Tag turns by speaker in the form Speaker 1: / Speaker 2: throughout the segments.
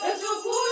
Speaker 1: It's a cool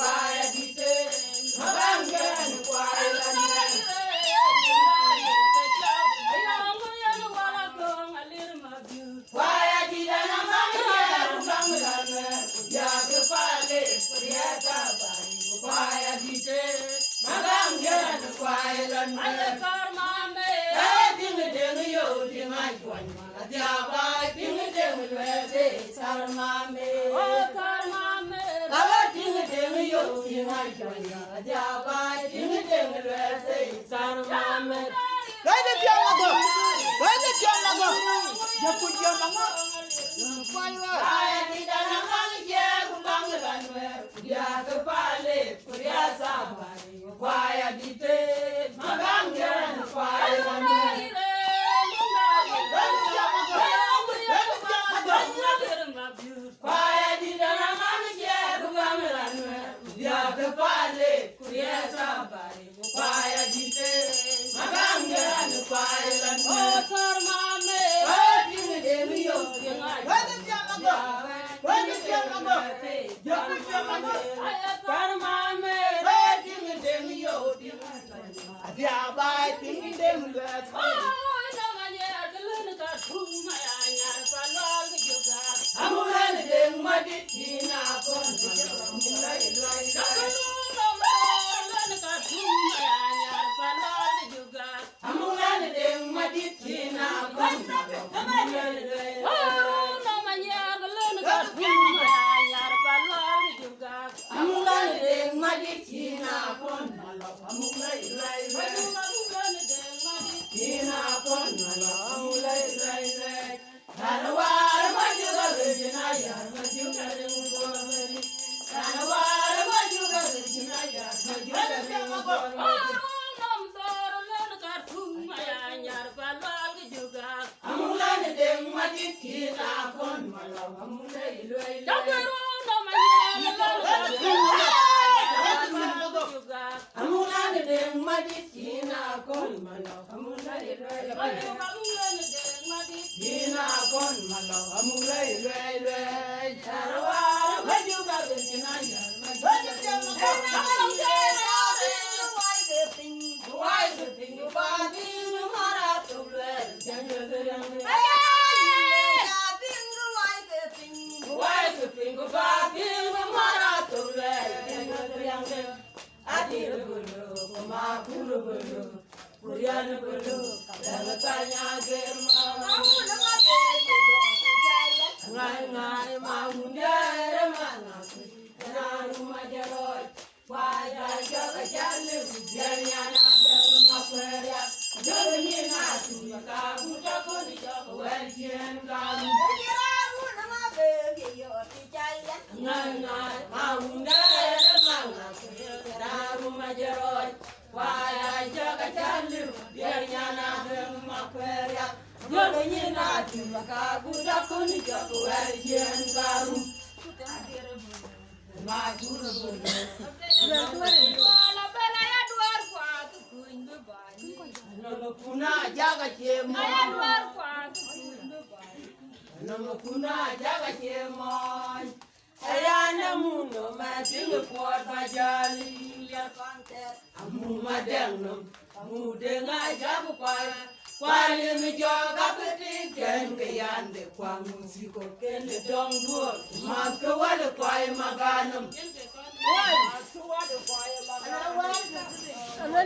Speaker 1: kwaya dite magangani kwaya lanwe kwaya dite na magangani ya kepale ya kabari kwaya dite magangani kwaya lanwe dinga dinga yo dinga jwan dia ba dinga dinga lwese sarmame dinga dinga yo dinga jwan dia ba dinga dinga lwese sarmame
Speaker 2: Gaya tiang lagu ya pun dia banget
Speaker 1: kwaya di dalam je banglanwe dia kepale pria sabari kwaya di te maganggan kwaya lanwe kwaya di dalam je banglanwe dia kepale pria sabari kwaya di te maganggan kwaya lanwe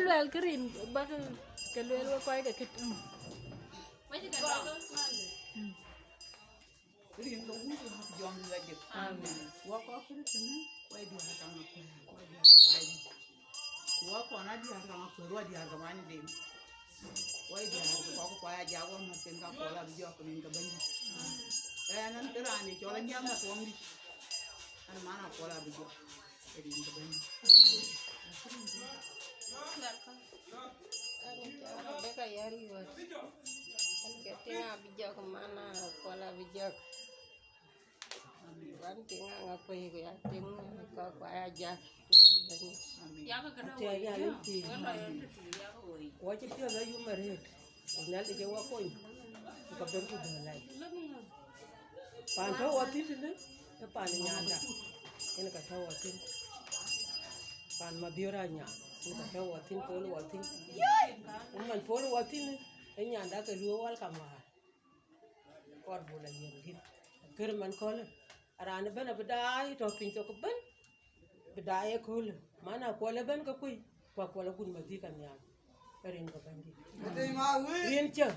Speaker 3: Luel kirim bak ke luel wa kwai ke kit
Speaker 2: Rin ko hu ko jong la je wa ko kiri tene wa di ha ta ko wa ko na di ha ta ko wa di ha ga mani de wa di ha ko ko ya ja wa ma ken ka ko la bi jo ko min ga bandi nan tera ni ko la nyam na ko ngi an mana ko la bi jo e di ga bandi
Speaker 4: Beka yari was. Ketinga bijak mana kola bijak. Banting ngaku ya ting ko aja.
Speaker 3: ya ka kada
Speaker 5: Te ya lenti. Wa ci te la yu mare. Na le je wa ko. Ka ber ku do lai. Pan to wa ti ne. Te pan nya da. Ene ka to wa ti. pan ma biora nya ka ta watin pol watin man pol watin e nya da ka lu wal kama kor bula yen dit ker man kol arana bana bidai to pin to ko ban bidai ko mana ko le ban ka kui kwa ko la gun ma di kan nya rin ka ban di rin che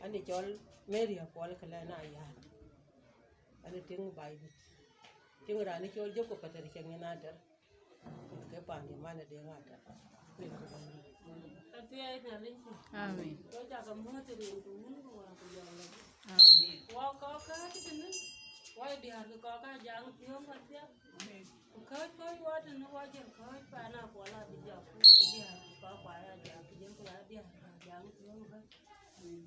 Speaker 5: ani chol media ko la kala na ya ani ting bai ting rani chol jo ko patar chen na dar ke pan di mana de ngata rin ka ban di
Speaker 3: Tapi ai na lin.
Speaker 4: Amin.
Speaker 3: Ko ja ka mo te rin tu mun ko wa ko ja.
Speaker 4: Amin.
Speaker 3: Wa ko ka ti tin. Wa di har ko ka jang tiyo ma tia. Ko wa te no wa je ko pa na ko la bi ja ko wa di har ko pa ya ja ki je ko la di har jang tiyo ma.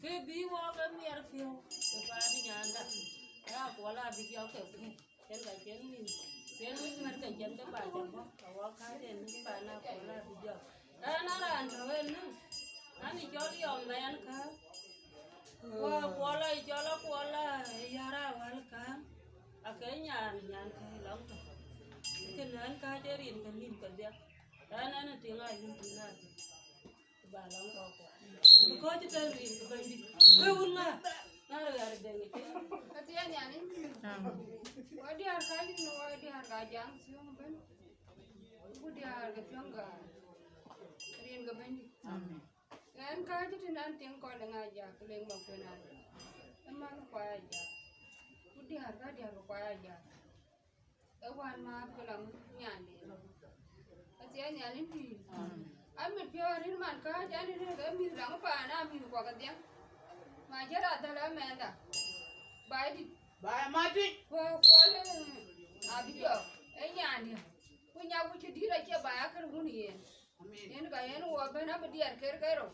Speaker 3: Ke bi wa ka mi ar piyo. Ke pa di nyanda. Ya ko la bi ja ko ke. Ken ga ken ni. Ken ni mar ka jen ka ba ja mo. Ka wa ka de ni pa na ko la bi ja. Na ran thwe na ani choli om men ka wa la chola yara wal ka akenya nyan ka long to kenan ka derin kan nin ka dia ana na tinga yin tina ba long ko ti ta rin ka bandi ko wala na ya de ngi
Speaker 6: Katiya nyani. Wadi har kaji no wadi har gajang siung ben. Budi har gajanga. Rin ga bendi.
Speaker 4: Amin.
Speaker 6: Kan kaji tinan ting ko lenga ja keleng ma penan. Emang ko aja. Budi har ga dia ko aja. Ewan ma pelang nyande. Katiya nyani ti. Amit piorin man ka jani ga mi rang pa na mi ko ga dia. Ma jara dala menda. Baidi
Speaker 2: Bye, Martin.
Speaker 6: Kuala Abiyo, Enyani, when you would did a chair by a carboonian. In Guyana, open up a dear Kerkero.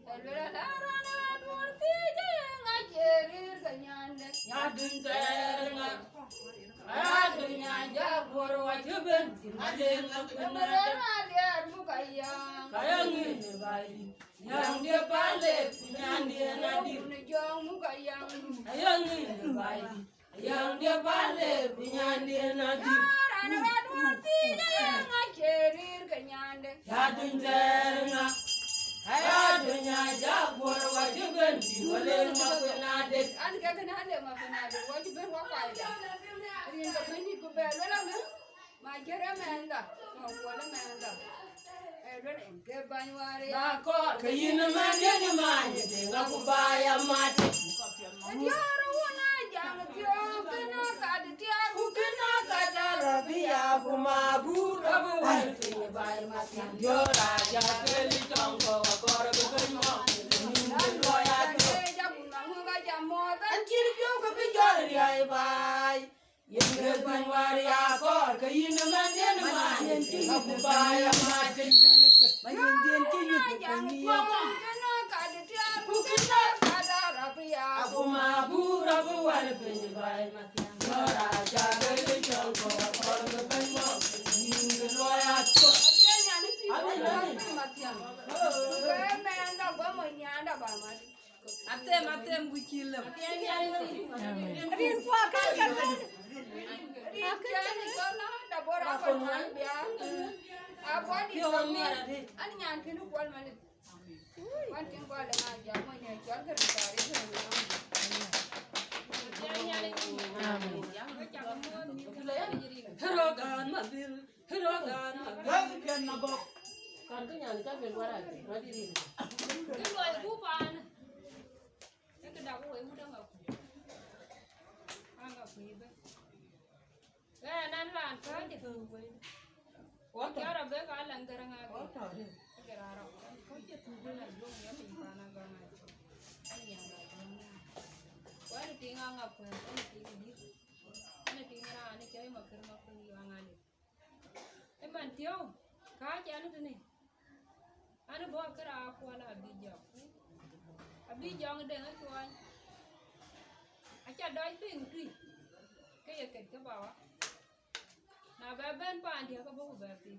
Speaker 6: And we're at our feeding, I carry the Yan.
Speaker 1: Ya dun terna, adun ya por wajiban, adun kayang ini bayi, yang dia balik, yang dia nadir, kayang ini bayi, yang dia balik, yang dia nadir. Ya dun terna, adun ya por wajiban, boleh makan adet.
Speaker 6: And get another Mafanado, what you been walk by them. In the minute to bear, my Jeramanda, or Walamanda. Get by
Speaker 1: Na ko kayin man ya man ya ku baya mati.
Speaker 6: and you're one young,
Speaker 1: Ku kana kata rabia kuma bura bu wati baya mati. Jora ja keli tongo ko ro ko mo. Ni ko ya to. An kiri pyo ko bi jori ai bai. Yen ge ban wari ya ko kayin man ya man ya ku baya mati. Aku mabu rabu wal penye bay mati. Jora jaga le chongo kor ke penmo. Ning loya to.
Speaker 3: Atem bukile.
Speaker 6: Rin kwa kan kan. Rin kan kola da bora ko biya. Abodi an nyan kinu kwal mani. Wan tin kwa da ma ja mo ne kwal ka tare
Speaker 1: Herogan mabil, herogan mabil.
Speaker 2: Lagi pian mabok.
Speaker 5: kan ka nya ni ka ben wara ma di rin
Speaker 3: Cái người cú pan. Cái đầu của em đang ngọc. Ăn ngọc gì vậy? Cái nan là cái gì thường vậy? Có cái là bé cái lần cái ngà
Speaker 5: ko ta rin
Speaker 3: cái là rồi. Có cái thứ cái là luôn nhớ mình pan ăn ngon này. Anh nhà này. Quá là tiếng ăn ngọc rồi, cái tiếng gì? Cái tiếng ra anh chơi mà cái ngọc cái ăn ăn. Em bạn tiêu. Cá chả nó thế này. Anh bỏ cái ra qua là bị dọc. Bị dọc đừng có coi. Anh cha đói tuyên truy. Cái gì cái bảo á. Nào bé bên bàn thì có bố bé thì.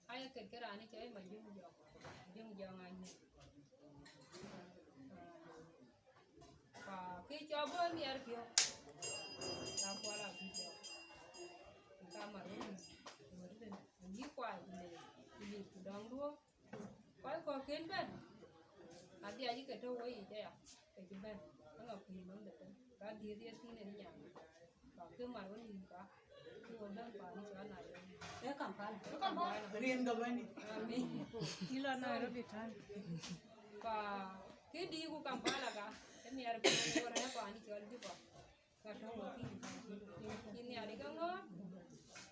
Speaker 3: Ai cái ra này chơi mà dùng dọc anh. Và cái cho bố miệng kêu. Ra qua là bị dọc. Camera.
Speaker 6: đi quay đi đón đua quay qua kiến bên à đi ai cái đâu ấy vậy à cái kiến bên nó ngọc thì nó được cả đi thì này nhà bảo cứ mà vẫn nhìn cả cứ còn đang bảo đi chỗ này
Speaker 3: Thế cảm phán.
Speaker 2: Riêng cái bên
Speaker 3: Đi là này nó bị thay.
Speaker 6: và cái đi của cầm phá là cả cái nhà được cái này nó bảo đi chỗ đi bảo cả thằng nó thì nhà đi cái ngó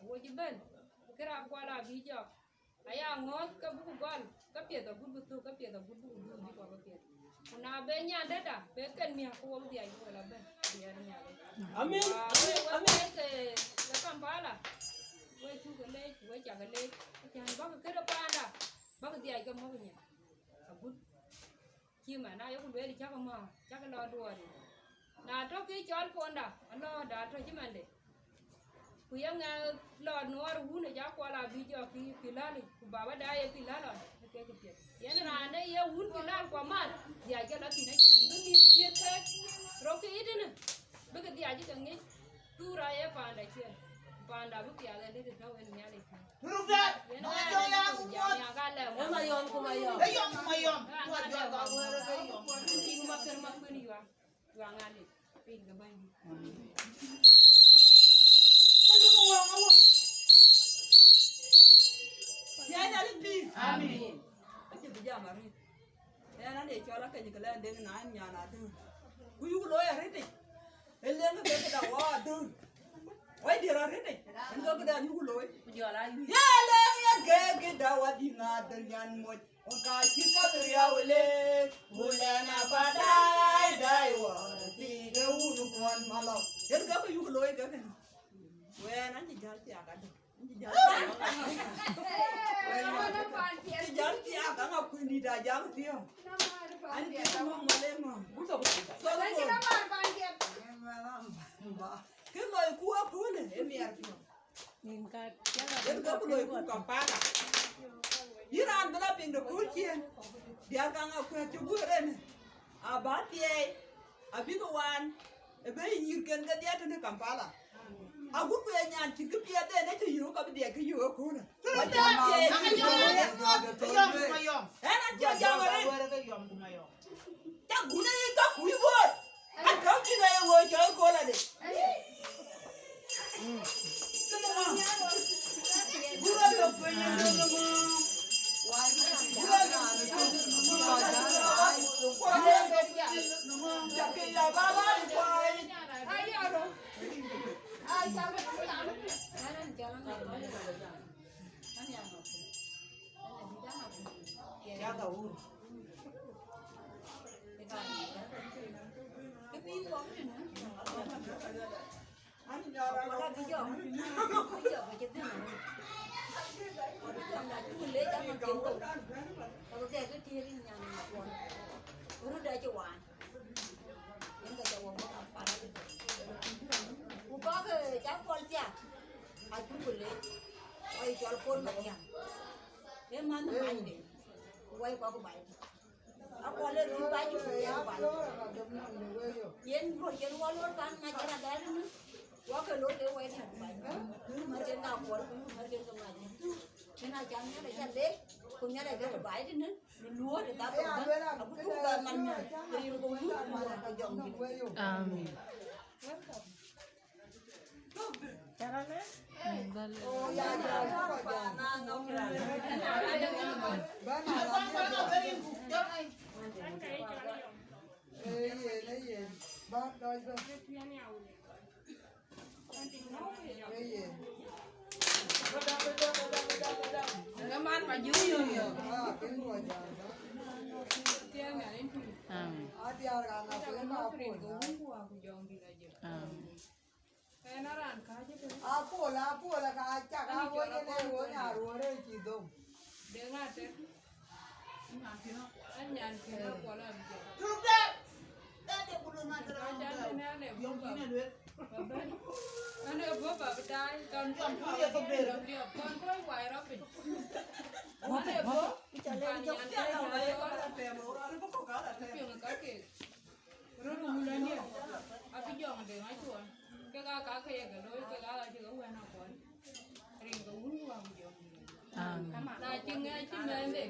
Speaker 6: ủa chứ bên cái ra qua là ví dụ ai ăn ngó cái bút con cái tiền tao bút tu cái tiền tao bút đi qua cái tiền na bên nhà đấy à bên cái nhà của ông dia như là bên dia nhà đấy
Speaker 5: Amin.
Speaker 6: amin cái cầm phá là quay thu cái lê quay chả cái lê chàng bác cái đó pa đó bác cái dia cái mỏ cái nhà bút khi mà na yếu con đi chắc không mà chắc cái lo đùa đi na cho cái chọn con đó lo đã cho chứ mình đi bây giờ nghe lo nó rồi này chắc qua là bây giờ cái pilali baba đây pilala cái chuyện vậy là này yêu hun pilal qua mà giờ cái đó thì nó chẳng nó đi giết thế rồi cái ít nữa bây giờ giờ chỉ cần nghĩ tu ra ấy bạn đã bước giờ lên được đâu em nhà đi
Speaker 2: Rút ra. Nó cho ya cũng
Speaker 6: nhà cái lều
Speaker 5: Em mà yom kuma yom.
Speaker 2: Cái yom mà yom. Tôi cho tao vừa cái yom.
Speaker 6: đi mà cần mà quên đi vào ngàn đi pin cái bay đi
Speaker 2: Cái gì mà ngon không? Nhà đã lên đi.
Speaker 1: Amin. Ake bija mari. Ena ne chola ke nikala ndeng na nya na tu. Kuyu lo ya rete. Ele nga ke da wa tu. Wai dira rete. Ndo ke da nyu lo.
Speaker 3: Giờ là
Speaker 1: Ya le ya ke da wa di na der yan mo. On ka chi ka ya wele. Wala na padai dai wa ti ge u nu kon malo. Yer ga ku yu lo ga ke. We na ji jal ti aga de. Ji jal. Ji jal ti aga nga ku ni da jang ti. Ani ke mo male mo. Buto buto. So cái lời cua cua này em nghe chưa?
Speaker 3: nhìn cái
Speaker 1: Em có cái lời cua cầm pa cả. Iran bela ping được cua chiên. Dia kang aku coba ren. Abah tiai. Abi kawan. Ebe nyirken ke dia tu ne Kampala. Aku punya nyanyi ke dia tu ne tu yo ka dia ke yo aku ne.
Speaker 2: Cái yom mà yom.
Speaker 1: Enak jo jamare.
Speaker 2: Cái yom mà yom.
Speaker 1: Tak guna ka kuyu bot. Ada kita yang mau jual kola deh. Gula tu punya nama. Quay qua cái bài, aku ada di baju yang baju. Yen pun jen walor kan ngajar ada ni. Wa ke lo ke wai than baju. Mereka ngau pun mereka kemana. Kena jangan ada jadi. Punya ada ke baju ni. Luar de tak apa. Aku tu kan mana. Jadi lu tu aku jom gitu.
Speaker 4: Amin.
Speaker 3: caranya
Speaker 1: Oh ya ya. Pana ngau kira.
Speaker 3: Ngaman mà dưới rồi
Speaker 4: Amin.
Speaker 2: Rút ra. Đây bulu na terang. Yom ini duit.
Speaker 6: Ano ba ba dai kan
Speaker 2: Yom tu dia kebel.
Speaker 6: kon koy wai ra pe piang ka ke ro ro mulan dia abi jong de ngai chuan ke ka ke ga lo ke ga ji ga wa na kon ring ga un wa jong na chinga chimende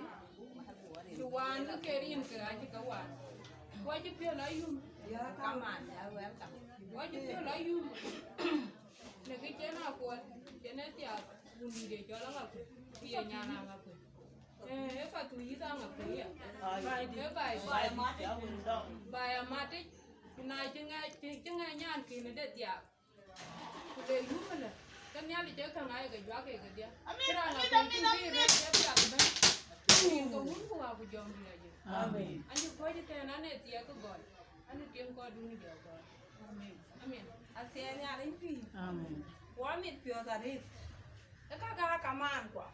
Speaker 6: chuan ku kerin ka chi ka wan wa chi pyo la yum wa chi pyo la yum ne ke chena ko chena tia buni de cho la ga ku ye nya na ga ku e fa tu yi da ga ku ya bai ma te na chinga nyan ki ne de tia ku de yum le kan ya li je kan ai ga jwa ke ga dia kira na ku ti re ya tia ba ni ko mun ko wa ku jom ni ya
Speaker 2: Amen.
Speaker 6: Ani ko je te na ne tia ko gol ani tiem ko du ni dia ko amen
Speaker 5: Asia rin pi.
Speaker 2: Amen.
Speaker 5: Wa mit pio ta ri. E ka kaman kwa.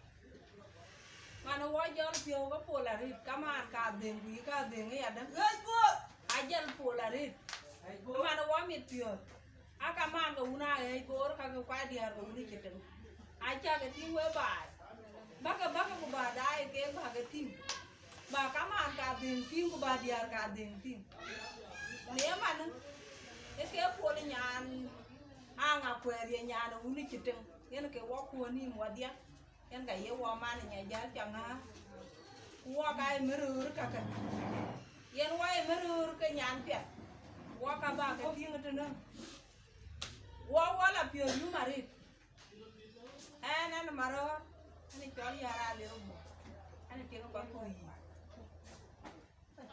Speaker 5: Mana wa jor pio ko pola ri kaman ka den bi ka den ya da. Ajal pola ri. Mana wa mit pio. Aka man ko una e ko ka ko kwa dia ko ni kitem. Acha ga ti we ba. Baka ko ba dai ke ba ga ti. Ba kaman ka den ti ko ba dia ka den ti. Ne man e ke pola nyan anga kwere nyana uni kitem yen ke wo ko ni mo dia yen ga ye wo man nya ja changa wo ga merur ka ka yen wa merur ka nyan pet wo ka ba ka tinga tena wo wala pio yu mari ana maro ani chol yara le mo ani tinga ba ko yi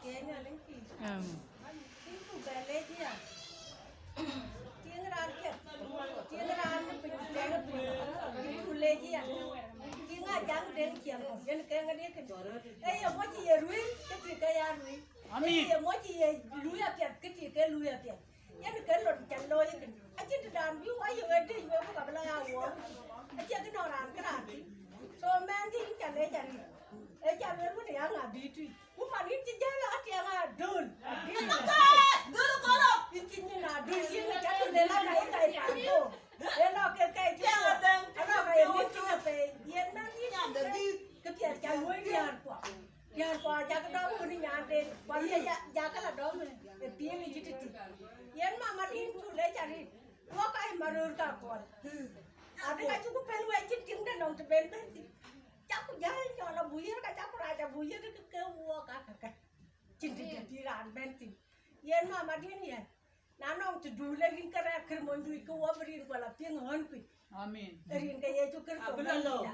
Speaker 5: ke nya len ki ti ku ba le dia tiếng ran kia tiếng ran bị cái nó bị lê chi à tiếng à chẳng đến chiang dân cái cái đấy cái giờ mỗi chị ruồi cái gì cái à ruồi cái giờ mỗi chị ruồi à tiệt cái gì cái ruồi à tiệt dân cái lột chẳng lôi cái anh chỉ đàn view ấy giờ đi về có gặp lại à uống anh chỉ cái nồi cái đàn so man thì chẳng lấy chẳng ấy chẳng lấy cái này là bị truy cũng mà ít chỉ giá là tiền à đơn đơn có đâu ít chỉ như là đơn chỉ là chắc là lấy lại cái tài sản cô để lo cái chứ nó cái biết chỉ là về yên nó ít cái tiền trả nuôi tiền quả giá cái đó mình nhà đến quả tiền giá cái là đó mình để tiền mình chỉ được yên mà đi tu lấy trả đi nó cái mà rồi cả con à đây cái chú cũng phải nuôi chính chính để nông cho bên bên chắc cũng giá nhỏ là bùi cái chắc cũng ra bùi cái mua cả chính đi làm bên thì yên mà đi nhỉ nãy ông chỉ đuổi lên cái ra khơi mồi đuổi cái uống beri gọi là tiếng hơn quỷ
Speaker 2: Amen.
Speaker 5: rin cái gì chú cứ không biết đâu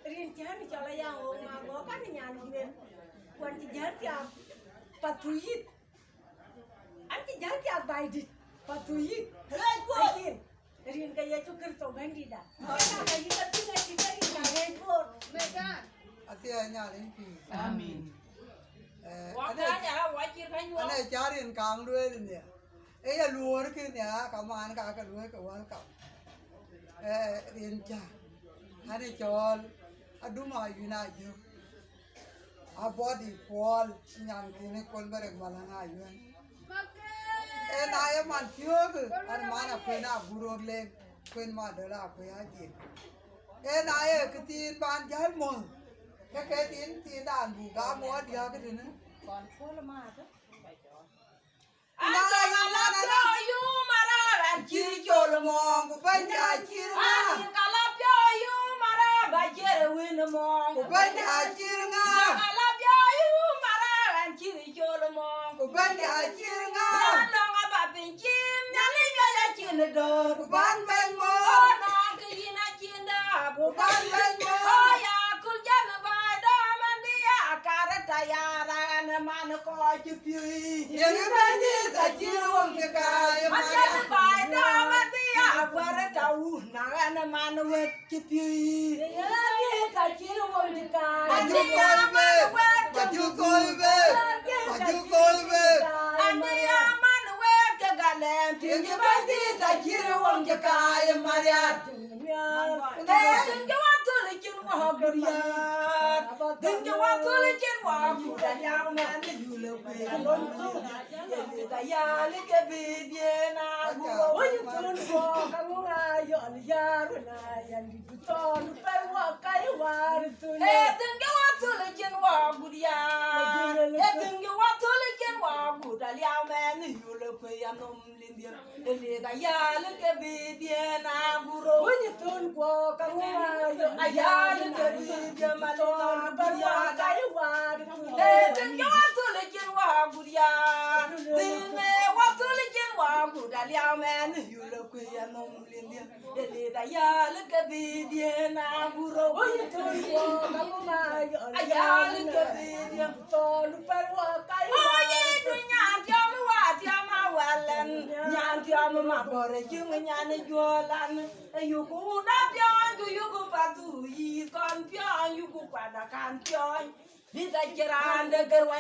Speaker 5: rin chả đi cho lại giang mà có cái nhà này quan chỉ giá tiền patuyit anh chỉ giá tiền bài đi patuyit rin cái gì chú cứ không biết đi đã cái gì cái tiếng gì cái gì cái gì
Speaker 6: mega
Speaker 7: Atia nya len pi.
Speaker 2: Amen.
Speaker 5: wa cái nhà wa chỉ cái nhau
Speaker 7: Ane charin kang lue ne. E ya luor ki ne ka man ka lue ka wal ka. Rin cha. Ane chol aduma yuna yo. A body wall nyang ki ne kol bare malanga yo. E na ya man thio ku an man a phena burog le kwen ma da la ko ya ji. E na ya ki tin ban jal mon. Cái tin đàn bù cá mua đi cái gì nữa
Speaker 5: còn phố là mà đó
Speaker 7: anh cho you mà ra bạn chi cho là mòn của bên nhà chi ra
Speaker 5: cả lắp cho you mà ra bà chơi là win là mòn
Speaker 7: của bên nhà chi ra
Speaker 5: cả lắp cho you mà ra bạn chi cho là mòn
Speaker 7: của bên nhà chi ra
Speaker 5: nó ngã bà bình chim nhà lấy cho là chi là đồ
Speaker 7: của ban bên mò
Speaker 5: nó cái gì nó chi đó
Speaker 7: của ban bên mò
Speaker 5: Tayara na mano ko chupi
Speaker 7: yang bên đi ta chi luôn cái cái mà
Speaker 5: ya bai da ma dia kwara tau na na mano we chupi ya ni ta chi luôn cái
Speaker 7: baju coi về
Speaker 5: anh ya mano we cái galem
Speaker 7: yang bên đi ta chi luôn cái mà ya
Speaker 5: đừng cho tôi lấy chân qua học được ya đừng cho tôi lấy chân qua phụ đã nhau mà nó dù lâu về lớn tu để ta ya lấy cái bì bia na ôi những con bò căng ngà dọn ya rồi na ya đi tụt nó phải qua cái qua rồi đừng cho tôi lấy chân qua phụ ya đừng cho tôi lấy chân qua phụ đã nhau mà nó dù lâu
Speaker 1: kwe ya nom lindia ele ga ya le ke bi die na guro woni ton ko ka wa yo ayale ke bi die ma lo ba ya ga wa le de yo to le kin wa guria dine wa to le kin wa gudal ya men yo le kwe ya nom lindia ele ga ya le ke bi die na guro woni ton ko ka wa yo ayale ke bi die to lu per wa ka ma bore jung nyane jolan yu ku da pyon yu ku patu yi kon pyon yu ku pada kan pyon bi ta kirande gerwan